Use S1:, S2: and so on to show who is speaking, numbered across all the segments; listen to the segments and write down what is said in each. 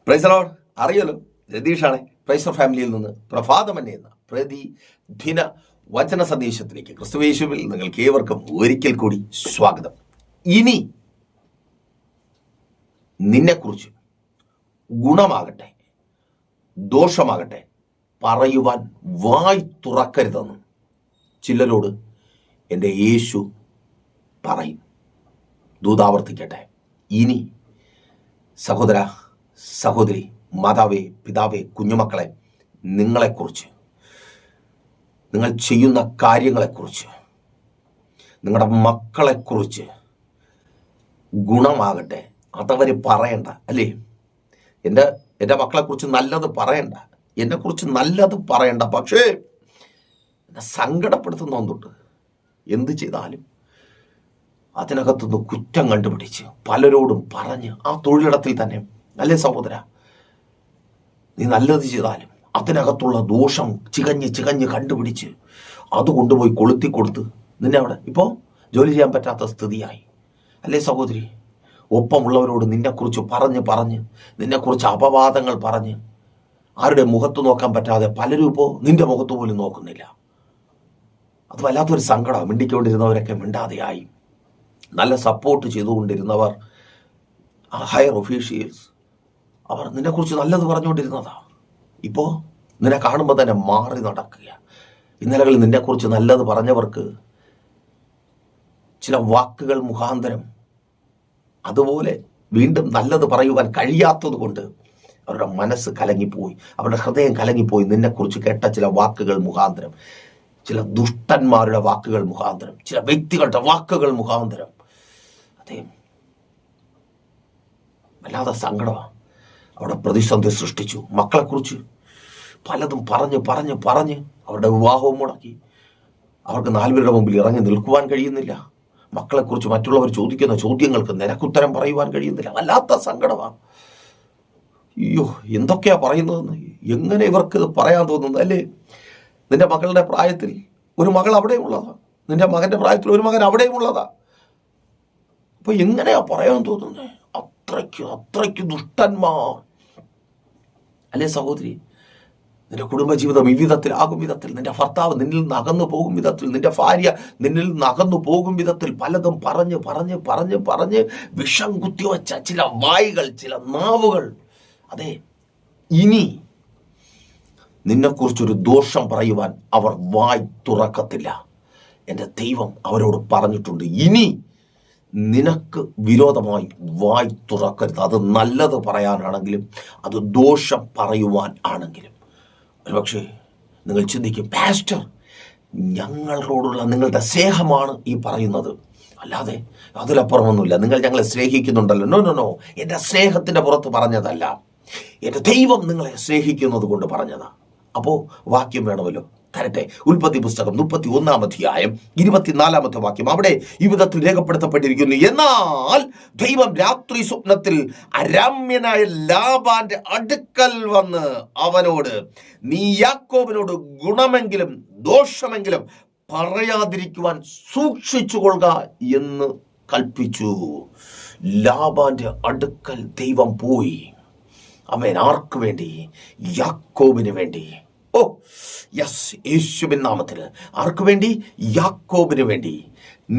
S1: Praise the Lord. അറിയാലോ, രതീഷാണ് price ഫാമിലിയിൽ നിന്ന് പ്രഭാതമന്യ എന്ന പ്രതിദിന വചന സന്ദേശത്തിലേക്ക് ക്രിസ്തുയേശുവിൽ നിങ്ങൾക്ക് ഏവർക്കും ഒരിക്കൽ കൂടി സ്വാഗതം. ഇനി നിന്നെക്കുറിച്ച് ഗുണമാകട്ടെ ദോഷമാകട്ടെ പറയുവാൻ വായ് തുറക്കരുതെന്ന് ചിലരോട് എൻ്റെ യേശു പറയും. ദൂതാവർത്തിക്കട്ടെ. ഇനി സഹോദര, സഹോദരി, മാതാവേ, പിതാവേ, കുഞ്ഞുമക്കളെ, നിങ്ങളെക്കുറിച്ച്, നിങ്ങൾ ചെയ്യുന്ന കാര്യങ്ങളെക്കുറിച്ച്, നിങ്ങളുടെ മക്കളെക്കുറിച്ച് ഗുണമാകട്ടെ അതവർ പറയണ്ട. അല്ലേ? എൻ്റെ മക്കളെക്കുറിച്ച് നല്ലത് പറയണ്ട, എന്നെക്കുറിച്ച് നല്ലത് പറയണ്ട. പക്ഷേ എന്നെ സങ്കടപ്പെടുത്തുന്ന ഒന്നുണ്ട്. എന്ത് ചെയ്താലും അതിനകത്തുനിന്ന് കുറ്റം കണ്ടുപിടിച്ച് പലരോടും പറഞ്ഞ് ആ തൊഴിലിടത്തിൽ തന്നെ, അല്ലേ സഹോദര, നീ നല്ലത് ചെയ്താലും അതിനകത്തുള്ള ദോഷം ചികഞ്ഞ് കണ്ടുപിടിച്ച് അത് കൊണ്ടുപോയി കൊളുത്തി കൊടുത്ത് നിന്നെ അവിടെ ഇപ്പോൾ ജോലി ചെയ്യാൻ പറ്റാത്ത സ്ഥിതിയായി. അല്ലേ സഹോദരി? ഒപ്പമുള്ളവരോട് നിന്നെക്കുറിച്ച് പറഞ്ഞ് നിന്നെക്കുറിച്ച് അപവാദങ്ങൾ പറഞ്ഞ് ആരുടെ മുഖത്ത് നോക്കാൻ പറ്റാതെ പലരും ഇപ്പോൾ നിന്റെ മുഖത്ത് പോലും നോക്കുന്നില്ല. അത് വല്ലാത്തൊരു സങ്കടം. മിണ്ടിക്കൊണ്ടിരുന്നവരൊക്കെ മിണ്ടാതെയായി. നല്ല സപ്പോർട്ട് ചെയ്തുകൊണ്ടിരുന്നവർ, ഹയർ ഒഫീഷ്യൽസ്, അവർ നിന്നെക്കുറിച്ച് നല്ലത് പറഞ്ഞുകൊണ്ടിരുന്നതാ. ഇപ്പോൾ നിന്നെ കാണുമ്പോൾ തന്നെ മാറി നടക്കുക. ഇന്നലകളിൽ നിന്നെക്കുറിച്ച് നല്ലത് പറഞ്ഞവർക്ക് ചില വാക്കുകൾ മുഖാന്തരം അതുപോലെ വീണ്ടും നല്ലത് പറയുവാൻ കഴിയാത്തത് കൊണ്ട് അവരുടെ മനസ്സ് കലങ്ങിപ്പോയി, അവരുടെ ഹൃദയം കലങ്ങിപ്പോയി. നിന്നെക്കുറിച്ച് കേട്ട ചില വാക്കുകൾ മുഖാന്തരം, ചില ദുഷ്ടന്മാരുടെ വാക്കുകൾ മുഖാന്തരം, ചില വ്യക്തികളുടെ വാക്കുകൾ മുഖാന്തരം. അതേ, വല്ലാതെ സങ്കടമാണ്. അവിടെ പ്രതിസന്ധി സൃഷ്ടിച്ചു. മക്കളെക്കുറിച്ച് പലതും പറഞ്ഞ് അവരുടെ വിവാഹവും മുടക്കി. അവർക്ക് 4 പേരുടെ മുമ്പിൽ ഇറങ്ങി നിൽക്കുവാൻ കഴിയുന്നില്ല. മക്കളെക്കുറിച്ച് മറ്റുള്ളവർ ചോദിക്കുന്ന ചോദ്യങ്ങൾക്ക് നിനക്കുത്തരം പറയുവാൻ കഴിയുന്നില്ല. വല്ലാത്ത സങ്കടമാണ്. അയ്യോ, എന്തൊക്കെയാ പറയുന്നതെന്ന്, എങ്ങനെ ഇവർക്ക് പറയാൻ തോന്നുന്നു? അല്ലേ? നിന്റെ മകളുടെ പ്രായത്തിൽ ഒരു മകൾ അവിടെയും ഉള്ളതാ, നിന്റെ മകന്റെ പ്രായത്തിൽ ഒരു മകൻ അവിടെയും ഉള്ളതാ. അപ്പൊ എങ്ങനെയാ പറയാൻ തോന്നുന്നത്? അത്രയ്ക്ക് ദുഷ്ടന്മാർ. അല്ലേ സഹോദരി? നിന്റെ കുടുംബജീവിതം ഈ വിധത്തിലാകും വിധത്തിൽ, നിന്റെ ഭർത്താവ് നിന്നിൽ നിന്ന് അകന്നു പോകും വിധത്തിൽ, നിന്റെ ഭാര്യ നിന്നിൽ നിന്ന് അകന്നു പോകും വിധത്തിൽ പലതും പറഞ്ഞ് വിഷം കുത്തിവച്ച ചില വായുകൾ, ചില നാവുകൾ. അതെ, ഇനി നിന്നെക്കുറിച്ചൊരു ദോഷം പറയുവാൻ അവർ വായ് തുറക്കത്തില്ല. എൻ്റെ ദൈവം അവരോട് പറഞ്ഞിട്ടുണ്ട്, ഇനി നിനക്ക് വിരോധമായി വായ് തുറക്കരുത്. അത് നല്ലത് പറയാനാണെങ്കിലും അത് ദോഷം പറയുവാൻ ആണെങ്കിലും. ഒരുപക്ഷെ നിങ്ങൾ ചിന്തിക്കും, പാസ്റ്റർ, ഞങ്ങളോടുള്ള നിങ്ങളുടെ സ്നേഹമാണ് ഈ പറയുന്നത്, അല്ലാതെ അതിലപ്പുറമൊന്നുമില്ല. നിങ്ങൾ ഞങ്ങളെ സ്നേഹിക്കുന്നുണ്ടല്ലോ. നോ, എൻ്റെ സ്നേഹത്തിൻ്റെ പുറത്ത് പറഞ്ഞതല്ല, എൻ്റെ ദൈവം നിങ്ങളെ സ്നേഹിക്കുന്നത് കൊണ്ട് പറഞ്ഞതാ. അപ്പോൾ വാക്യം വേണമല്ലോ, തരട്ടെ. ഉൽപ്പത്തി പുസ്തകം 31-ാം അധ്യായം 24-ാമത്തെ വാക്യം. അവിടെ ഈ വിധത്തിൽ രേഖപ്പെടുത്തപ്പെട്ടിരിക്കുന്നു, എന്നാൽ ദൈവം രാത്രി സ്വപ്നത്തിൽ അരാമ്യനായ ലാബാന്റെ അടുക്കൽ വന്ന് അവനോട്, നീ യാക്കോബിനോട് ഗുണമെങ്കിലും ദോഷമെങ്കിലും പറയാതിരിക്കുവാൻ സൂക്ഷിച്ചുകൊള്ളുക എന്ന് കൽപ്പിച്ചു. ലാബാന്റെ അടുക്കൽ ദൈവം പോയി. അവൻ ആർക്ക് വേണ്ടി? യാക്കോബിന് വേണ്ടി. ഓ യെസ്, യേശുവിൻ നാമത്തിൽ. ആർക്ക് വേണ്ടി? യാക്കോബിന് വേണ്ടി,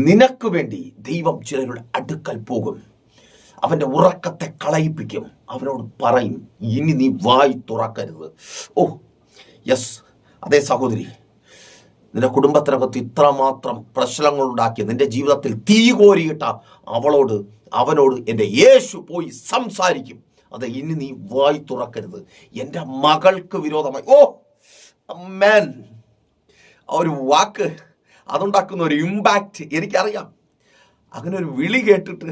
S1: നിനക്ക് വേണ്ടി ദൈവം ചിലരുടെ അടുക്കൽ പോകും. അവൻ്റെ ഉറക്കത്തെ കളയിപ്പിക്കും. അവനോട് പറയും, ഇനി നീ വായ് തുറക്കരുത്. ഓ യെസ്, അതേ സഹോദരി, നിന്റെ കുടുംബത്തിനകത്ത് ഇത്രമാത്രം പ്രശ്നങ്ങൾ ഉണ്ടാക്കിയ, നിന്റെ ജീവിതത്തിൽ തീ കോരിയിട്ട അവനോട് എൻ്റെ യേശു പോയി സംസാരിക്കും. അതെ, ഇനി നീ വായ് തുറക്കരുത്. എൻ്റെ മകൾക്ക് വിരോധമായി. ഓ അമ്മേൻ, ആ ഒരു വാക്ക് അതുണ്ടാക്കുന്ന ഒരു ഇമ്പാക്റ്റ് എനിക്കറിയാം. അങ്ങനെ ഒരു വിളി കേട്ടിട്ട്,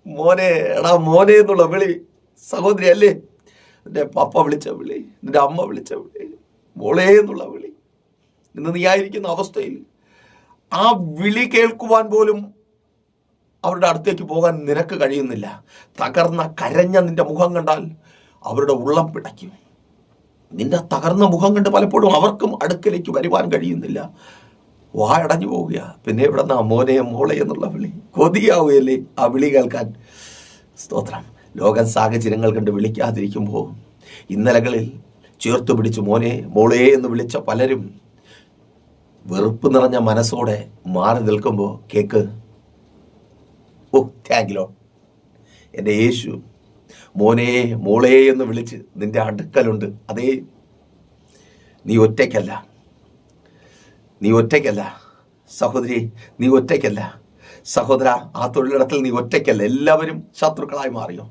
S1: മോനെ, എടാ മോനെ എന്നുള്ള വിളി, സഹോദരി, അല്ലേ? നിന്റെ പപ്പ വിളിച്ച വിളി, നിന്റെ അമ്മ വിളിച്ച വിളി, മോളെ എന്നുള്ള വിളി. ഇന്ന് നീ ആയിരിക്കുന്ന അവസ്ഥയിൽ ആ വിളി കേൾക്കുവാൻ പോലും അവരുടെ അടുത്തേക്ക് പോകാൻ നിനക്ക് കഴിയുന്നില്ല. കരഞ്ഞ നിന്റെ മുഖം കണ്ടാൽ അവരുടെ ഉള്ളം പിടയ്ക്കും. നിന്റെ തകർന്ന മുഖം കണ്ട് പലപ്പോഴും അവർക്കും അടുക്കലേക്ക് വരുവാൻ കഴിയുന്നില്ല. വായടഞ്ഞു പോവുക. പിന്നെ എവിടെ നിന്നാ മോനെ മോളെ എന്നുള്ള വിളി? കൊതിയാവുകയല്ലേ ആ വിളി കേൾക്കാൻ. സ്തോത്രം. ലോകം സാഹചര്യങ്ങൾ കണ്ട് വിളിക്കാതിരിക്കുമ്പോൾ ഇന്നലകളിൽ ചേർത്ത് പിടിച്ച് മോനെ മോളെ എന്ന് വിളിച്ച പലരും വെറുപ്പ് നിറഞ്ഞ മനസ്സോടെ മാറി നിൽക്കുമ്പോൾ കേക്ക്, ഓ താങ്കിലോ, എൻ്റെ യേശു മോനെ മോളെ എന്ന് വിളിച്ച് നിന്റെ അടുക്കലുണ്ട്. അതേ, നീ ഒറ്റയ്ക്കല്ല, നീ ഒറ്റയ്ക്കല്ല സഹോദരി, നീ ഒറ്റയ്ക്കല്ല സഹോദര. ആ തൊഴിലിടത്തിൽ നീ ഒറ്റയ്ക്കല്ല. എല്ലാവരും ശത്രുക്കളായി മാറിയോ?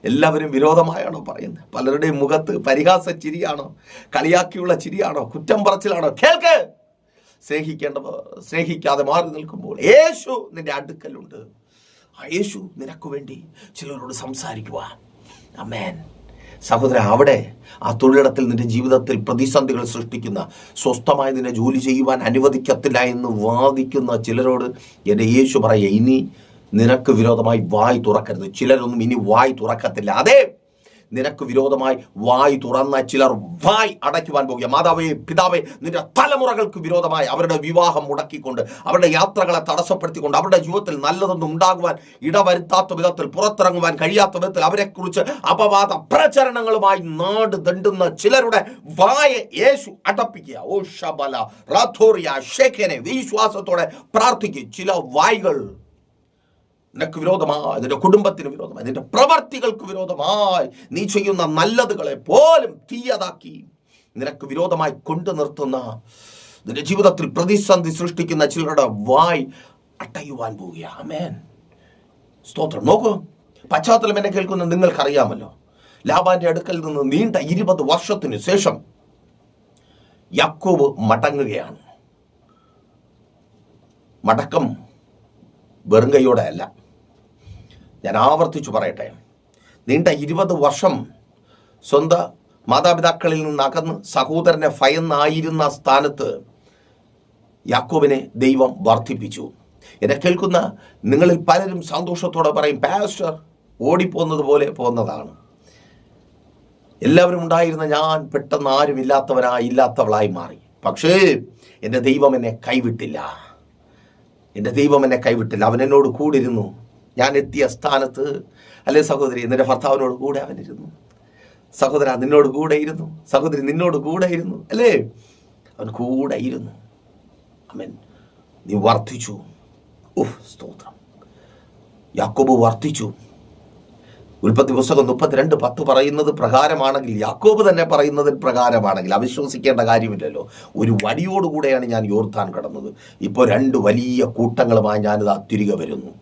S1: എല്ലാവരും വിരോധമായാണോ പറയുന്നത്? പലരുടെയും മുഖത്ത് പരിഹാസ ചിരിയാണോ? കളിയാക്കിയുള്ള ചിരിയാണോ? കുറ്റം പറച്ചിലാണോ? കേൾക്ക്, സ്നേഹിക്കേണ്ടവർ സ്നേഹിക്കാതെ മാറി നിൽക്കുമ്പോൾ യേശു നിന്റെ അടുക്കലുണ്ട്. ആ യേശു നിനക്ക് വേണ്ടി ചിലരോട് സംസാരിക്കുക. ആമേൻ. സഹോദര, അവിടെ ആ തൊഴിലിടത്തിൽ നിന്റെ ജീവിതത്തിൽ പ്രതിസന്ധികൾ സൃഷ്ടിക്കുന്ന, സ്വസ്ഥമായി നിന്നെ ജോലി ചെയ്യുവാൻ അനുവദിക്കത്തില്ല എന്ന് വാദിക്കുന്ന ചിലരോട് എൻ്റെ യേശു പറയുക, ഇനി നിനക്ക് വിരോധമായി വായ് തുറക്കരുത്. ചിലരൊന്നും ഇനി വായ് തുറക്കത്തില്ല. അതെ, നിനക്ക് വിരോധമായി വായ് തുറന്ന ചിലർ വായ് അടയ്ക്കുവാൻ പോകുക. മാതാവേ, പിതാവേ, നിന്റെ തലമുറകൾക്ക് വിരോധമായി അവരുടെ വിവാഹം മുടക്കിക്കൊണ്ട്, അവരുടെ യാത്രകളെ തടസ്സപ്പെടുത്തിക്കൊണ്ട്, അവരുടെ ജീവിതത്തിൽ നല്ലതൊന്നും ഉണ്ടാകുവാൻ ഇടവരുത്താത്ത വിധത്തിൽ, പുറത്തിറങ്ങുവാൻ കഴിയാത്ത വിധത്തിൽ അവരെക്കുറിച്ച് അപവാദ പ്രചരണങ്ങളുമായി നാട് ദണ്ടുന്ന ചിലരുടെ വായ യേശു അടപ്പിക്കുക. ഓ ശബല റാഥോറിയ ഷേഖനെ, വിശ്വാസത്തോടെ പ്രാർത്ഥിക്കുക. ചില വായ്കൾ നിനക്ക് വിരോധമായി, നിന്റെ കുടുംബത്തിന് വിരോധമായി, നിന്റെ പ്രവർത്തികൾക്ക് വിരോധമായി, നീ ചെയ്യുന്ന നല്ലതുകളെ പോലും തീയതാക്കി നിനക്ക് വിരോധമായി കൊണ്ടു നിർത്തുന്ന, നിന്റെ ജീവിതത്തിൽ പ്രതിസന്ധി സൃഷ്ടിക്കുന്ന ചിലരുടെ വായ് അടയുവാൻ പോവുക. ആമേൻ. സ്തോത്രം. നോക്കൂ, പശ്ചാത്തലം എന്നെ കേൾക്കുന്ന നിങ്ങൾക്കറിയാമല്ലോ. ലാബാന്റെ അടുക്കൽ നിന്ന് നീണ്ട 20 വർഷത്തിന് ശേഷം യാക്കോബ് മടങ്ങുകയാണ്. മടക്കം വെറും കൈയോടെ അല്ല. ഞാൻ ആവർത്തിച്ചു പറയട്ടെ, നീണ്ട 20 വർഷം സ്വന്തം മാതാപിതാക്കളിൽ നിന്ന് അകന്ന് സഹോദരനെ ഭയന്നായിരുന്ന സ്ഥാനത്ത് യാക്കോബിനെ ദൈവം വർദ്ധിപ്പിച്ചു. എന്നെ കേൾക്കുന്ന നിങ്ങളിൽ പലരും സന്തോഷത്തോടെ പറയും, പാസ്റ്റർ ഓടിപ്പോകുന്നത് പോലെ പോകുന്നതാണ്. എല്ലാവരും ഉണ്ടായിരുന്ന ഞാൻ പെട്ടെന്ന് ആരും ഇല്ലാത്തവളായി മാറി. പക്ഷേ എൻ്റെ ദൈവം എന്നെ കൈവിട്ടില്ല. എൻ്റെ ദൈവം എന്നെ കൈവിട്ടില്ല. അവൻ എന്നോട് കൂടിരുന്നു. ഞാൻ എത്തിയ സ്ഥാനത്ത്, അല്ലെ സഹോദരി, നിന്റെ ഭർത്താവിനോട് കൂടെ അവനിരുന്നു. സഹോദര, നിന്നോട് കൂടെ ഇരുന്നു. സഹോദരി, നിന്നോട് കൂടെ ഇരുന്നു. അല്ലേ? അവൻ കൂടെ ഇരുന്നു. ആമേൻ. നീ വർദ്ധിച്ചു. സ്തോത്രം. യാക്കോബ് വർദ്ധിച്ചു. ഉൽപ്പത്തി പുസ്തകം 32:10 പറയുന്നത് പ്രകാരമാണെങ്കിൽ, യാക്കോബ് തന്നെ പറയുന്നതിൽ പ്രകാരമാണെങ്കിൽ അവിശ്വസിക്കേണ്ട കാര്യമില്ലല്ലോ. ഒരു വടിയോടുകൂടെയാണ് ഞാൻ യോർദാൻ കടന്നത്. ഇപ്പോൾ 2 വലിയ കൂട്ടങ്ങളുമായി ഞാനിതാ തിരികെ വരുന്നു.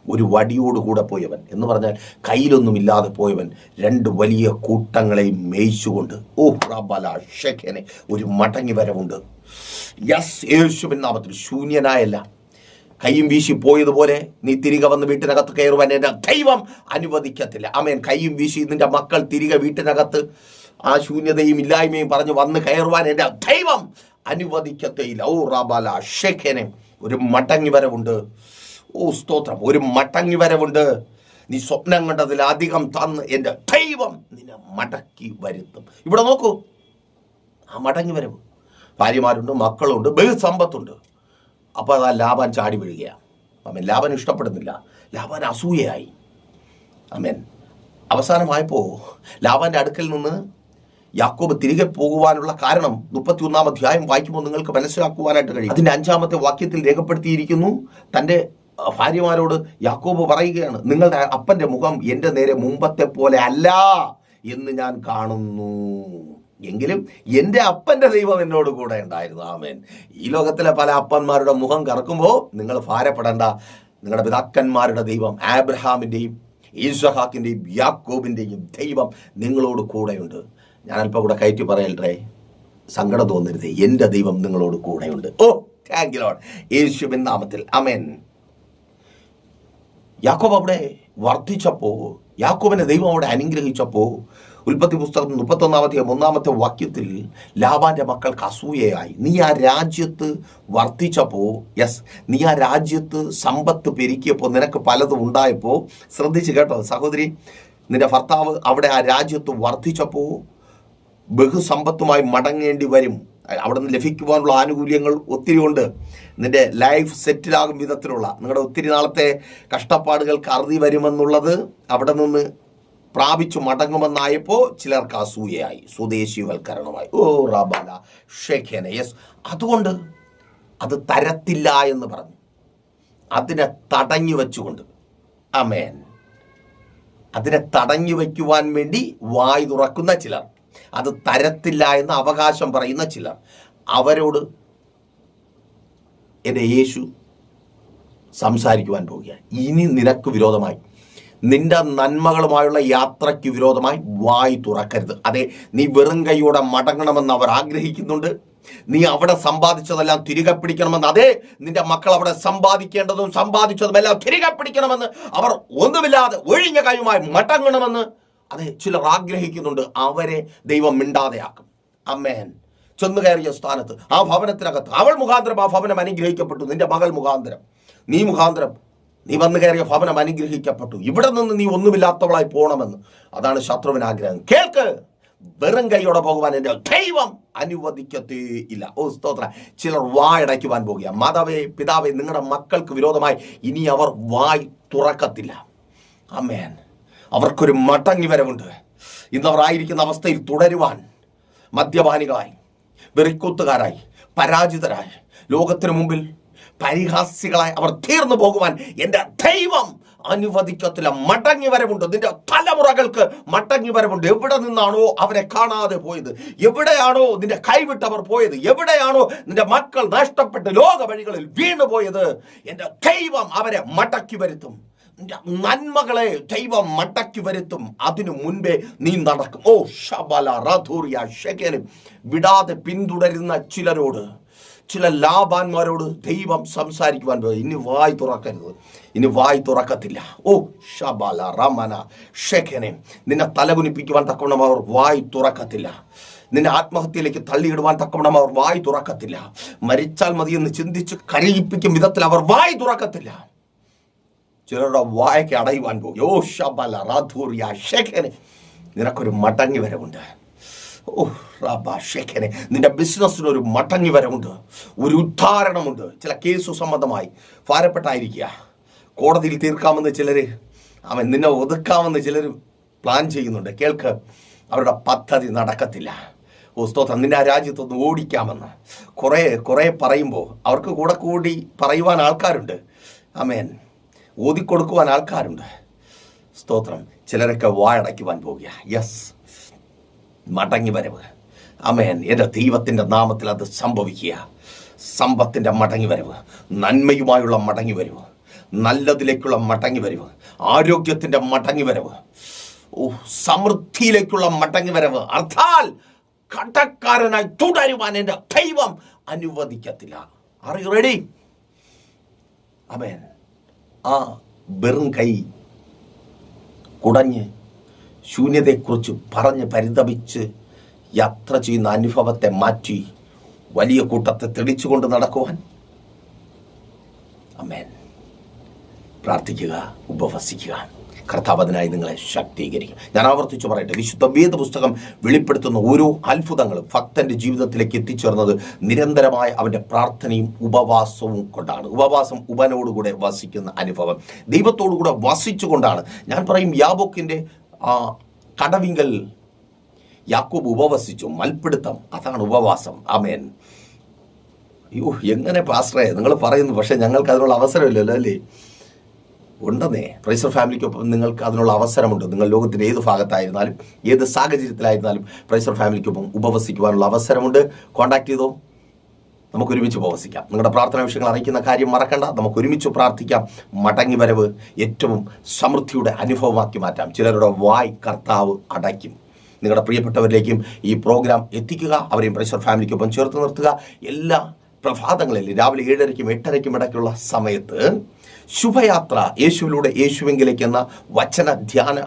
S1: ഒരു വടിയോടുകൂടെ പോയവൻ എന്ന് പറഞ്ഞാൽ കയ്യിലൊന്നുമില്ലാതെ പോയവൻ 2 വലിയ കൂട്ടങ്ങളെയും മേയിച്ചുകൊണ്ട് ഷെഖനെ ഒരു മടങ്ങി വരവുണ്ട്. യെസ്, യേശുവിൻ നാമത്തിൽ. ശൂന്യനായല്ല, കയ്യും വീശി പോയതുപോലെ നീ തിരികെ വന്ന് വീട്ടിനകത്ത് കയറുവാൻ എൻ്റെ ദൈവം അനുവദിക്കത്തില്ല. ആമേൻ. കയ്യും വീശി നിന്റെ മക്കൾ തിരികെ വീട്ടിനകത്ത് ആ ശൂന്യതയും ഇല്ലായ്മയും പറഞ്ഞ് വന്ന് കയറുവാൻ എൻ്റെ ദൈവം അനുവദിക്കത്തേയില്ല. റബല ഷെഖനെ ഒരു മടങ്ങി വരവുണ്ട്. സ്തോത്രം. ഒരു മടങ്ങി വരവുണ്ട്. നീ സ്വപ്നം കണ്ടതിലധികം തന്ന് എൻ്റെ ദൈവം നിന്നെ മടക്കി വരുത്തും. ഇവിടെ നോക്കൂ, ആ മടങ്ങി വരവ്. ഭാര്യമാരുണ്ട്, മക്കളുണ്ട്, ബഹുസമ്പത്തുണ്ട്. അപ്പോൾ അതാ ലാബാൻ ചാടി വീഴുകയാണ്. ആമേൻ. ലാബാൻ ഇഷ്ടപ്പെടുന്നില്ല. ലാബാൻ അസൂയയായി. ആമേൻ. അവസാനമായപ്പോൾ ലാബാന്റെ അടുക്കൽ നിന്ന് യാക്കോബ് തിരികെ പോകുവാനുള്ള കാരണം 31-ാം അധ്യായം വായിക്കുമ്പോൾ നിങ്ങൾക്ക് മനസ്സിലാക്കുവാനായിട്ട് കഴിയും. അതിൻ്റെ 5-ാമത്തെ വാക്യത്തിൽ രേഖപ്പെടുത്തിയിരിക്കുന്നു. തൻ്റെ ഭാര്യമാരോട് യാക്കോബ് പറയുകയാണ്, നിങ്ങളുടെ അപ്പൻ്റെ മുഖം എൻ്റെ നേരെ മുമ്പത്തെ പോലെ അല്ല എന്ന് ഞാൻ കാണുന്നു. എങ്കിലും എൻ്റെ അപ്പൻ്റെ ദൈവം എന്നോട് കൂടെ ഉണ്ടായിരുന്നു. ആമേൻ. ഈ ലോകത്തിലെ പല അപ്പന്മാരുടെ മുഖം കറക്കുമ്പോൾ നിങ്ങൾ ഭാരപ്പെടേണ്ട. നിങ്ങളുടെ പിതാക്കന്മാരുടെ ദൈവം, ആബ്രഹാമിൻ്റെയും ഈസഹാക്കിൻ്റെയും യാക്കോബിൻ്റെയും ദൈവം നിങ്ങളോട് കൂടെയുണ്ട്. ഞാൻ അല്പം കൂടെ കയറ്റി പറയട്ടെ, സങ്കടം തോന്നരുത്. എൻ്റെ ദൈവം നിങ്ങളോട് കൂടെയുണ്ട്. Thank you Lord. യേശുവിൻ നാമത്തിൽ. ആമേൻ. യാക്കോബ് അവിടെ വർദ്ധിച്ചപ്പോൾ, യാക്കോബിനെ ദൈവം അവിടെ അനുഗ്രഹിച്ചപ്പോൾ, ഉൽപ്പത്തി പുസ്തകം 31-ാം അധ്യായം 1-ാമത്തെ വാക്യത്തിൽ ലാബാന്റെ മക്കൾക്ക് അസൂയയായി. നീ ആ രാജ്യത്ത് വർദ്ധിച്ചപ്പോൾ, നീ ആ രാജ്യത്ത് സമ്പത്ത് പെരുക്കിയപ്പോൾ, നിനക്ക് പലതും ഉണ്ടായപ്പോൾ, ശ്രദ്ധിച്ച് കേട്ടോ സഹോദരി, നിന്റെ ഭർത്താവ് അവിടെ ആ രാജ്യത്ത് വർദ്ധിച്ചപ്പോൾ ബഹുസമ്പത്തുമായി മടങ്ങേണ്ടി വരും. അവിടെ നിന്ന് ലഭിക്കുവാനുള്ള ആനുകൂല്യങ്ങൾ ഒത്തിരി ഉണ്ട്. നിന്റെ ലൈഫ് സെറ്റിലാകും വിധത്തിലുള്ള നിങ്ങളുടെ ഒത്തിരി നാളത്തെ കഷ്ടപ്പാടുകൾക്ക് അറുതി വരുമെന്നുള്ളത് അവിടെ നിന്ന് പ്രാപിച്ചു മടങ്ങുമെന്നായപ്പോൾ ചിലർക്ക് അസൂയയായി, സ്വദേശിവൽക്കരണമായി. ഓ റബല ഷെഖേന. യെസ്, അതുകൊണ്ട് അത് തരത്തില്ല എന്ന് പറഞ്ഞു, അതിനെ തടഞ്ഞു വെച്ചുകൊണ്ട്, ആമേൻ, അതിനെ തടഞ്ഞു വയ്ക്കുവാൻ വേണ്ടി വായ് തുറക്കുന്ന ചിലർ, അത് തരത്തില്ല എന്ന് അവകാശം പറയുന്ന ചിലർ, അവരോട് എൻ്റെ യേശു സംസാരിക്കുവാൻ പോവുകയാണ്. ഇനി നിനക്ക് വിരോധമായി, നിന്റെ നന്മകളുമായുള്ള യാത്രയ്ക്ക് വിരോധമായി വായ് തുറക്കരുത്. അതെ, നീ വെറും കൈയോടെ മടങ്ങണമെന്ന് അവർ ആഗ്രഹിക്കുന്നുണ്ട്. നീ അവിടെ സമ്പാദിച്ചതെല്ലാം തിരികെ പിടിക്കണമെന്ന്, അതെ, നിന്റെ മക്കൾ അവിടെ സമ്പാദിക്കേണ്ടതും സമ്പാദിച്ചതുമെല്ലാം തിരികെ പിടിക്കണമെന്ന് അവർ ഒന്നുമില്ലാതെ ഒഴിഞ്ഞ കൈയുമായി മടങ്ങണമെന്ന് അതെ ചിലർ ആഗ്രഹിക്കുന്നുണ്ട്. അവരെ ദൈവം മിണ്ടാതെയാക്കും. അമ്മേൻ. ചെന്നു കയറിയ സ്ഥാനത്ത്, ആ ഭവനത്തിനകത്ത്, അവൾ മുഖാന്തരം ആ ഭവനം അനുഗ്രഹിക്കപ്പെട്ടു. നിന്റെ മകൾ മുഖാന്തരം, നീ മുഖാന്തരം നീ വന്നു കയറിയ ഭവനം അനുഗ്രഹിക്കപ്പെട്ടു. ഇവിടെ നിന്ന് നീ ഒന്നുമില്ലാത്തവളായി പോകണമെന്ന്, അതാണ് ശത്രുവിന് ആഗ്രഹം. കേൾക്ക്, വെറും കൈയോടെ പോകുവാൻ എൻ്റെ ദൈവം അനുവദിക്കത്തേയില്ല. ഓ സ്തോത്ര. ചിലർ വായടയ്ക്കുവാൻ പോകുക. മാതാവേ, പിതാവേ, നിങ്ങളുടെ മക്കൾക്ക് വിരോധമായി ഇനി അവർ വായ് തുറക്കത്തില്ല. ആമേൻ. അവർക്കൊരു മടങ്ങി വരവുണ്ട്. ഇന്നവർ ആയിരിക്കുന്ന അവസ്ഥയിൽ തുടരുവാൻ മദ്യപാനികളായി, വെറിക്കൂത്തുകാരായി, പരാജിതരായി, ലോകത്തിനു മുമ്പിൽ പരിഹാസികളായി അവർ തീർന്നു പോകുവാൻ എൻ്റെ ദൈവം അനുവദിക്കത്തില്ല. മടങ്ങി വരവുണ്ട്. നിന്റെ തലമുറകൾക്ക് മടങ്ങി വരവുണ്ട്. എവിടെ നിന്നാണോ അവരെ കാണാതെ പോയത്, എവിടെയാണോ നിന്റെ കൈവിട്ടവർ പോയത്, എവിടെയാണോ നിന്റെ മക്കൾ നഷ്ടപ്പെട്ട് ലോക വഴികളിൽ വീണുപോയത്, എൻ്റെ ദൈവം അവരെ മടക്കി വരുത്തും. നന്മകളെ ദൈവം മടക്കി വരുത്തും. അതിനു മുൻപേ നീ നടക്കും. ഓ ഷബല റധൂറിയ ഷെഖേനും. വിടാതെ പിന്തുടരുന്ന ചിലരോട്, ചില ലാഭാന്മാരോട് ദൈവം സംസാരിക്കുവാൻ പോയി. ഇനി വായ് തുറക്കരുത്, ഇനി വായ് തുറക്കത്തില്ല. ഓ ഷബല റമന ഷെഖേനെ. നിന്നെ തലകുനിപ്പിക്കുവാൻ തക്കവണ്ണം അവർ വായ് തുറക്കത്തില്ല. നിന്നെ ആത്മഹത്യയിലേക്ക് തള്ളിയിടുവാൻ തക്കവണ്ണം അവർ വായ് തുറക്കത്തില്ല. മരിച്ചാൽ മതിയെന്ന് ചിന്തിച്ച് കരയിപ്പിക്കും വിധത്തിൽ അവർ വായ് തുറക്കത്തില്ല. ചിലരുടെ വായയ്ക്ക് അടയുവാൻ പോകും. യോ ഷബല റാധൂറിയ ഷെഖേനെ. നിനക്കൊരു മടങ്ങി വരവുണ്ട്. ഓ റബ ഷെഖേനെ. നിന്റെ ബിസിനസ്സിനൊരു മടങ്ങി വരവുണ്ട്, ഒരു ഉദ്ധാരണമുണ്ട്. ചില കേസ് സംബന്ധമായി ഭാരപ്പെട്ടായിരിക്കുക. കോടതിയിൽ തീർക്കാമെന്ന് ചിലർ, അവൻ നിന്നെ ഒതുക്കാമെന്ന് ചിലർ പ്ലാൻ ചെയ്യുന്നുണ്ട്. കേൾക്ക്, അവരുടെ പദ്ധതി നടക്കത്തില്ല. ഓ സ്തോത്രം. നിന്നെ ആ രാജ്യത്തൊന്ന് ഓടിക്കാമെന്ന് കുറേ പറയുമ്പോൾ അവർക്ക് കൂടെ കൂടി പറയുവാൻ ആൾക്കാരുണ്ട്. ആമേൻ. ഓതിക്കൊടുക്കുവാൻ ആൾക്കാരുണ്ട്. സ്തോത്രം. ചിലരൊക്കെ വായടയ്ക്കുവാൻ പോകുക. യെസ്, മടങ്ങി വരവ്. ആമേൻ. എൻ്റെ ദൈവത്തിൻ്റെ നാമത്തിൽ അത് സംഭവിക്കുക. സമ്പത്തിൻ്റെ മടങ്ങി വരവ്, നന്മയുമായുള്ള മടങ്ങി വരവ്, നല്ലതിലേക്കുള്ള മടങ്ങി വരവ്, ആരോഗ്യത്തിൻ്റെ മടങ്ങി വരവ്, സമൃദ്ധിയിലേക്കുള്ള മടങ്ങി വരവ്. അർത്ഥാൽ കടക്കാരനായി തുടരുവാൻ എൻ്റെ ദൈവം അനുവദിക്കത്തില്ല. Are you ready? ആമേൻ. ആ വെറും കൈ കുടഞ്ഞ് ശൂന്യതയെക്കുറിച്ച് പറഞ്ഞ് പരിതപിച്ച് യാത്ര ചെയ്യുന്ന അനുഭവത്തെ മാറ്റി വലിയ കൂട്ടത്തെ തെളിച്ചുകൊണ്ട് നടക്കുവാൻ ആമേൻ. പ്രാർത്ഥിക്കുക, ഉപവസിക്കുക. കർത്താവ് അതിനായി നിങ്ങളെ ശക്തീകരിക്കും. ഞാൻ ആവർത്തിച്ചു പറയട്ടെ, വിശുദ്ധ വേദപുസ്തകം വെളിപ്പെടുത്തുന്ന ഓരോ അത്ഭുതങ്ങളും ഭക്തന്റെ ജീവിതത്തിലേക്ക് എത്തിച്ചേർന്നത് നിരന്തരമായ അവന്റെ പ്രാർത്ഥനയും ഉപവാസവും കൊണ്ടാണ്. ഉപവാസം ഉപനോടുകൂടെ വസിക്കുന്ന അനുഭവം, ദൈവത്തോടുകൂടെ വസിച്ചുകൊണ്ടാണ്. ഞാൻ പറയും, യാബോക്കിന്റെ കടവിങ്കൽ യാക്കോബ് ഉപവസിച്ചു. മൽപ്പിടുത്തം, അതാണ് ഉപവാസം. ആമേൻ. അയ്യോ, എങ്ങനെ പാസ്റ്ററേ നിങ്ങൾ പറയുന്നു, പക്ഷെ ഞങ്ങൾക്ക് അതിനുള്ള അവസരമില്ലല്ലോ അല്ലേ? ഉണ്ടെന്നേ. പ്രൈസർ ഫാമിലിക്കൊപ്പം നിങ്ങൾക്ക് അതിനുള്ള അവസരമുണ്ട്. നിങ്ങൾ ലോകത്തിൻ്റെ ഏത് ഭാഗത്തായിരുന്നാലും ഏത് സാഹചര്യത്തിലായിരുന്നാലും പ്രൈസർ ഫാമിലിക്കൊപ്പം ഉപവസിക്കുവാനുള്ള അവസരമുണ്ട്. കോൺടാക്ട് ചെയ്തോ, നമുക്ക് ഒരുമിച്ച് ഉപവസിക്കാം. നിങ്ങളുടെ പ്രാർത്ഥനാ വിഷയങ്ങൾ അറിയിക്കുന്ന കാര്യം മറക്കണ്ട. നമുക്ക് ഒരുമിച്ച് പ്രാർത്ഥിക്കാം. മടങ്ങി വരവ് ഏറ്റവും സമൃദ്ധിയുടെ അനുഭവമാക്കി മാറ്റാം. ചിലരുടെ വായ് കർത്താവ് അടയ്ക്കും. നിങ്ങളുടെ പ്രിയപ്പെട്ടവരിലേക്കും ഈ പ്രോഗ്രാം എത്തിക്കുക. അവരെയും പ്രൈസർ ഫാമിലിക്കൊപ്പം ചേർത്ത് നിർത്തുക. എല്ലാ പ്രഭാതങ്ങളിലും രാവിലെ 7:30-ക്കും 8:30-ക്കും ഇടയ്ക്കുള്ള സമയത്ത് ശുഭയാത്ര യേശുവിലൂടെ യേശുവെങ്കിലേക്ക് എന്ന വചന ധ്യാന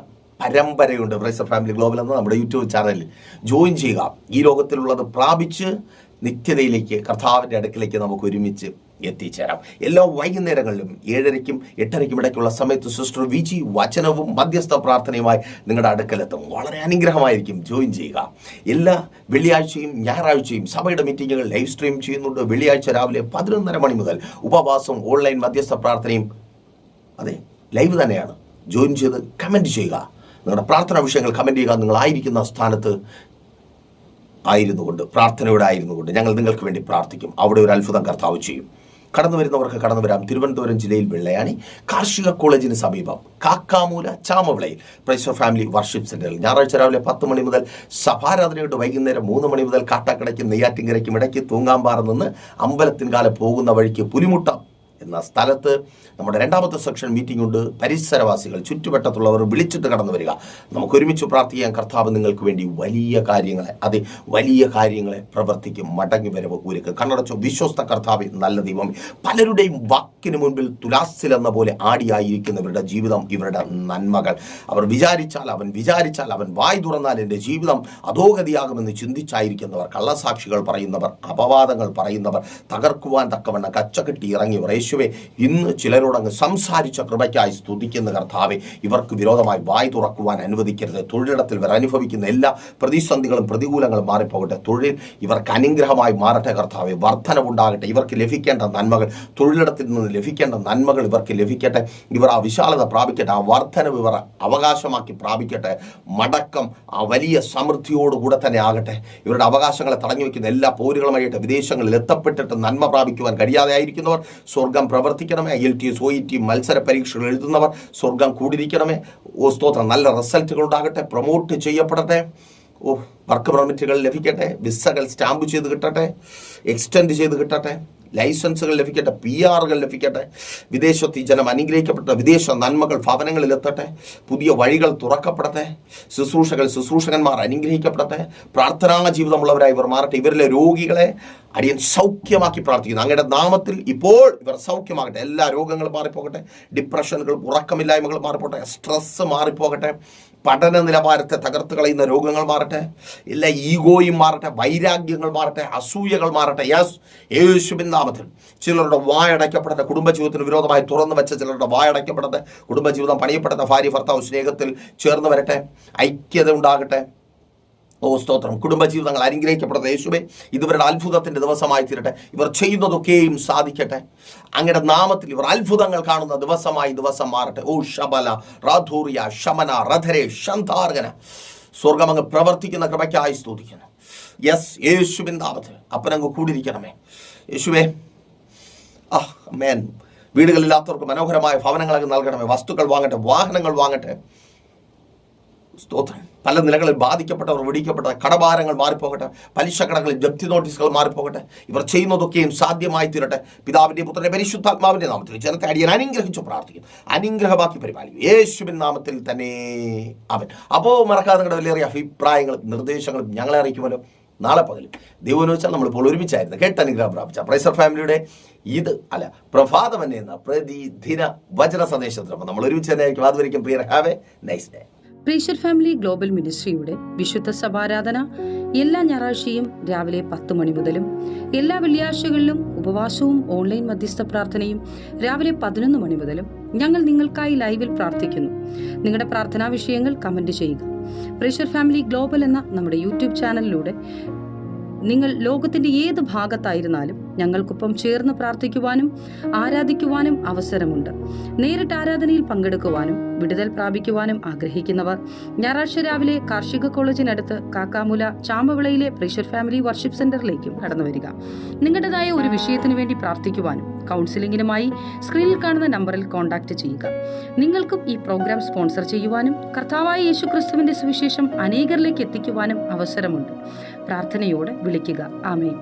S1: പരമ്പരയുണ്ട്. പ്രൈസർ ഫാമിലി ഗ്ലോബൽ എന്ന നമ്മുടെ യൂട്യൂബ് ചാനലിൽ ജോയിൻ ചെയ്യുക. ഈ ലോകത്തിലുള്ളത് പ്രാപിച്ച് നിത്യതയിലേക്ക് കർത്താവിൻ്റെ അടുക്കിലേക്ക് നമുക്ക് ഒരുമിച്ച് എത്തിച്ചേരാം. എല്ലാ വൈകുന്നേരങ്ങളിലും 7:30-ക്കും 8:30-ക്കും ഇടയ്ക്കുള്ള സമയത്ത് സിസ്റ്റർ വിജി വചനവും മധ്യസ്ഥ പ്രാർത്ഥനയുമായി നിങ്ങളുടെ അടുക്കലെത്തും. വളരെ അനുഗ്രഹമായിരിക്കും. ജോയിൻ ചെയ്യുക. എല്ലാ വെള്ളിയാഴ്ചയും ഞായറാഴ്ചയും സഭയുടെ മീറ്റിങ്ങുകൾ ലൈവ് സ്ട്രീം ചെയ്യുന്നുണ്ട്. വെള്ളിയാഴ്ച രാവിലെ 11:30 മണി മുതൽ ഉപവാസവും ഓൺലൈൻ മധ്യസ്ഥ പ്രാർത്ഥനയും അതെ ലൈവ് തന്നെയാണ്. ജോയിൻ ചെയ്ത് കമൻറ്റ് ചെയ്യുക. നിങ്ങളുടെ പ്രാർത്ഥനാ വിഷയങ്ങൾ കമൻറ്റ് ചെയ്യുക. നിങ്ങളായിരിക്കുന്ന സ്ഥാനത്ത് ആയിരുന്നുകൊണ്ട്, പ്രാർത്ഥനയോടെ ആയിരുന്നുകൊണ്ട് ഞങ്ങൾ നിങ്ങൾക്ക് വേണ്ടി പ്രാർത്ഥിക്കും. അവിടെ ഒരു അത്ഭുതം കർത്താവ് ചെയ്യും. കടന്നു വരുന്നവർക്ക് കടന്നു വരാം. തിരുവനന്തപുരം ജില്ലയിൽ വെള്ളയാണി കാർഷിക കോളേജിന് സമീപം കാക്കാമൂല ചാമവിളയിൽ പ്രൈസ് ഫാമിലി വർഷിപ്പ് സെന്ററിൽ ഞായറാഴ്ച രാവിലെ 10 മണി മുതൽ സഭാരാധനയുടെ വൈകുന്നേരം 3 മണി മുതൽ കാട്ടാക്കടയ്ക്കും നെയ്യാറ്റിൻകരയ്ക്കും ഇടയ്ക്ക് തൂങ്ങാമ്പാറ നിന്ന് അമ്പലത്തിൻകാല പോകുന്ന വഴിക്ക് പുലിമുട്ട എന്ന സ്ഥലത്ത് നമ്മുടെ 2ാമത്തെ സെക്ഷൻ മീറ്റിംഗ് ഉണ്ട്. പരിസരവാസികൾ, ചുറ്റുവട്ടത്തുള്ളവർ വിളിച്ചിട്ട് കടന്നു വരിക. നമുക്ക് ഒരുമിച്ച് പ്രാർത്ഥിക്കാൻ. കർത്താവ് നിങ്ങൾക്ക് വേണ്ടി വലിയ കാര്യങ്ങളെ പ്രവർത്തിക്കും. മടങ്ങി വരവ് ഒരുക്ക്. കണ്ണടച്ചോ. വിശ്വസ്ത കർത്താവേ, നല്ല ദൈവം, പലരുടെയും വാക്കിന് മുൻപിൽ തുലാസിലെന്ന പോലെ ആടിയായിരിക്കുന്നവരുടെ ജീവിതം, ഇവരുടെ നന്മകൾ, അവൻ വിചാരിച്ചാൽ അവൻ വായി തുറന്നാൽ എൻ്റെ ജീവിതം അധോഗതിയാകുമെന്ന് ചിന്തിച്ചായിരിക്കുന്നവർ, കള്ളസാക്ഷികൾ പറയുന്നവർ, അപവാദങ്ങൾ പറയുന്നവർ, തകർക്കുവാൻ തക്കവണ്ണം കച്ചകെട്ടി ഇറങ്ങിയവർ, യേശുവേ, ഇന്ന് ചിലരോടങ്ങ് സംസാരിച്ച കൃപയ്ക്കായി സ്തുതിക്കുന്ന കർത്താവെ, ഇവർക്ക് വിരോധമായി വായി തുറക്കുവാൻ അനുവദിക്കരുത്. തൊഴിലിടത്തിൽ ഇവർ അനുഭവിക്കുന്ന എല്ലാ പ്രതിസന്ധികളും പ്രതികൂലങ്ങളും മാറിപ്പോകട്ടെ. തൊഴിൽ ഇവർക്ക് അനുഗ്രഹമായി മാറട്ടെ കർത്താവെ. വർധനവുണ്ടാകട്ടെ. ഇവർക്ക് ലഭിക്കേണ്ട നന്മകൾ, തൊഴിലിടത്തിൽ നിന്ന് ലഭിക്കേണ്ട നന്മകൾ ഇവർക്ക് ലഭിക്കട്ടെ. ഇവർ ആ വിശാലത പ്രാപിക്കട്ടെ. ആ വർധനവ് ഇവർ അവകാശമാക്കി പ്രാപിക്കട്ടെ. മടക്കം ആ വലിയ സമൃദ്ധിയോടുകൂടെ തന്നെ ആകട്ടെ. ഇവരുടെ അവകാശങ്ങളെ തടഞ്ഞു വയ്ക്കുന്ന എല്ലാ പോരുകളുമായിട്ട് വിദേശങ്ങളിൽ എത്തപ്പെട്ടിട്ട് നന്മ പ്രാപിക്കുവാൻ കഴിയാതെ ആയിരിക്കുന്നവർ, സ്വർഗം പ്രവർത്തിക്കണമേ. IELTS OET മത്സര പരീക്ഷകൾ എഴുതുന്നവർ, സ്വർഗം കൂടിയിരിക്കണമേ. സ്തോത്രം. നല്ല റിസൾട്ടുകൾ ഉണ്ടാകട്ടെ. പ്രൊമോട്ട് ചെയ്യപ്പെടട്ടെ. വർക്ക് പെർമിറ്റുകൾ ലഭിക്കട്ടെ. വിസകൾ സ്റ്റാമ്പ് ചെയ്ത് കിട്ടട്ടെ. എക്സ്റ്റെൻഡ് ചെയ്ത് കിട്ടട്ടെ. ലൈസൻസുകൾ ലഭിക്കട്ടെ. PR ലഭിക്കട്ടെ. വിദേശത്ത് ഈ ജനം അനുഗ്രഹിക്കപ്പെട്ട വിദേശ നന്മകൾ ഭവനങ്ങളിലെത്തട്ടെ. പുതിയ വഴികൾ തുറക്കപ്പെടട്ടെ. ശുശ്രൂഷകന്മാർ അനുഗ്രഹിക്കപ്പെടട്ടെ. പ്രാർത്ഥനാ ജീവിതമുള്ളവരായി ഇവർ മാറട്ടെ. ഇവരിലെ രോഗികളെ അടിയൻ സൗഖ്യമാക്കി പ്രാർത്ഥിക്കുന്നു. അങ്ങയുടെ നാമത്തിൽ ഇപ്പോൾ ഇവർ സൗഖ്യമാകട്ടെ. എല്ലാ രോഗങ്ങളും മാറിപ്പോകട്ടെ. ഡിപ്രഷനുകൾ, ഉറക്കമില്ലായ്മകൾ മാറിപ്പോട്ടെ. സ്ട്രെസ് മാറിപ്പോകട്ടെ. പഠന നിലവാരത്തെ തകർത്ത് കളയുന്ന രോഗങ്ങൾ മാറട്ടെ. എല്ലാ ഈഗോയും മാറട്ടെ. വൈരാഗ്യങ്ങൾ മാറട്ടെ. അസൂയകൾ മാറട്ടെ. യേശുവിൻ നാമത്തിൽ ചിലരുടെ വായടയ്ക്കപ്പെടട്ടെ. കുടുംബജീവിതത്തിന് വിരോധമായി തുറന്നു വെച്ച ചിലരുടെ വായടയ്ക്കപ്പെടട്ടെ. കുടുംബജീവിതം പണിയപ്പെടട്ടെ. ഭാര്യ ഭർത്താവ് സ്നേഹത്തിൽ ചേർന്ന് വരട്ടെ. ഐക്യത ഉണ്ടാകട്ടെ. സ്തോത്രം. കുടുംബജീവിതങ്ങൾ അനുഗ്രഹിക്കപ്പെടട്ടെ. യേശുവേ, ഇതുവരുടെ അത്ഭുതത്തിന്റെ ദിവസമായി തീരട്ടെ. ഇവർ ചെയ്യുന്നതൊക്കെയും സാധിക്കട്ടെ. അങ്ങയുടെ നാമത്തിൽ ഇവർ അത്ഭുതങ്ങൾ കാണുന്ന ദിവസം മാറട്ടെ. ശബല റാധൂറിയ ശമന റധരെ ശന്താർഗന. സ്വർഗം അങ്ങ് പ്രവർത്തിക്കുന്ന കൃപയ്ക്കായി സ്തുതിക്കുന്നു. യേശുവിൻ നാമത്തിൽ അപ്പനങ്ങ് കൂടിയിരിക്കണമേ. യേശുവേ, മേൻ വീടുകളില്ലാത്തവർക്ക് മനോഹരമായ ഭവനങ്ങളൊക്കെ നൽകണമേ. വസ്തുക്കൾ വാങ്ങട്ടെ. വാഹനങ്ങൾ വാങ്ങട്ടെ. സ്തോത്രം. പല നിലകളിൽ ബാധിക്കപ്പെട്ടവർ വിടിക്കപ്പെട്ട കടഭാരങ്ങൾ മാറിപ്പോകട്ടെ. പലിശ കടകളിൽ ജപ്തി നോട്ടീസുകൾ മാറിപ്പോകട്ടെ. ഇവർ ചെയ്യുന്നതൊക്കെയും സാധ്യമായി തീരട്ടെ. പിതാവിന്റെ പുത്രന്റെ പരിശുദ്ധാത്മാവിന്റെ നാമത്തിൽ ജനത്തെ അടിയൻ അനുഗ്രഹിച്ചു പ്രാർത്ഥിക്കും. അനുഗ്രഹമാക്കി പരിപാലിക്കും. യേശുവിൻ നാമത്തിൽ തന്നെ അവൻ. അപ്പോൾ മറക്കാതെ നിങ്ങളുടെ വലിയ അഭിപ്രായങ്ങളും നിർദ്ദേശങ്ങളും ഞങ്ങളെ അറിയിക്കുമല്ലോ. നാളെ പകലും ദൈവം വെച്ചാൽ നമ്മളിപ്പോൾ ഒരുമിച്ചായിരുന്നു കേട്ട് അനുഗ്രഹം പ്രാപിച്ച പ്രൈസർ ഫാമിലിയുടെ പ്രഭാതം തന്നെ എന്ന പ്രതിദിന വചന സന്ദേശത്തിൽ നമ്മൾ ഒരുമിച്ച് തന്നെ ആയിരിക്കും. അതുവരെയും പ്രിയർ, ഹാവ് എ നൈസ് ഡേ.
S2: പ്രീഷർ ഫാമിലി ഗ്ലോബൽ മിനിസ്ട്രിയുടെ വിശുദ്ധ സഭാരാധന എല്ലാ ഞായറാഴ്ചയും രാവിലെ 10 മണി മുതലും എല്ലാ വെള്ളിയാഴ്ചകളിലും ഉപവാസവും ഓൺലൈൻ മധ്യസ്ഥ പ്രാർത്ഥനയും രാവിലെ 11 മണി മുതലും ഞങ്ങൾ നിങ്ങൾക്കായി ലൈവിൽ പ്രാർത്ഥിക്കുന്നു. നിങ്ങളുടെ പ്രാർത്ഥനാ വിഷയങ്ങൾ കമന്റ് ചെയ്യുക. പ്രീഷർ ഫാമിലി ഗ്ലോബൽ എന്ന നമ്മുടെ യൂട്യൂബ് ചാനലിലൂടെ നിങ്ങൾ ലോകത്തിന്റെ ഏത് ഭാഗത്തായിരുന്നാലും ഞങ്ങൾക്കൊപ്പം ചേർന്ന് പ്രാർത്ഥിക്കുവാനും ആരാധിക്കുവാനും അവസരമുണ്ട്. നേരിട്ട് ആരാധനയിൽ പങ്കെടുക്കുവാനും വിടുതൽ പ്രാപിക്കുവാനും ആഗ്രഹിക്കുന്നവർ ഞായറാഴ്ച രാവിലെ കാർഷിക കോളേജിനടുത്ത് കാക്കാമൂല ചാമവിളയിലെ പ്രീഷർ ഫാമിലി വർഷിപ്പ് സെന്ററിലേക്കും കടന്നു വരിക. നിങ്ങളുടേതായ ഒരു വിഷയത്തിനു വേണ്ടി പ്രാർത്ഥിക്കുവാനും കൗൺസിലിംഗിനുമായി സ്ക്രീനിൽ കാണുന്ന നമ്പറിൽ കോൺടാക്ട് ചെയ്യുക. നിങ്ങൾക്കും ഈ പ്രോഗ്രാം സ്പോൺസർ ചെയ്യുവാനും കർത്താവായ യേശുക്രിസ്തുവിന്റെ സുവിശേഷം അനേകരിലേക്ക് എത്തിക്കുവാനും അവസരമുണ്ട്. പ്രാർത്ഥനയോടെ വിളിക്കുക. ആമേൻ.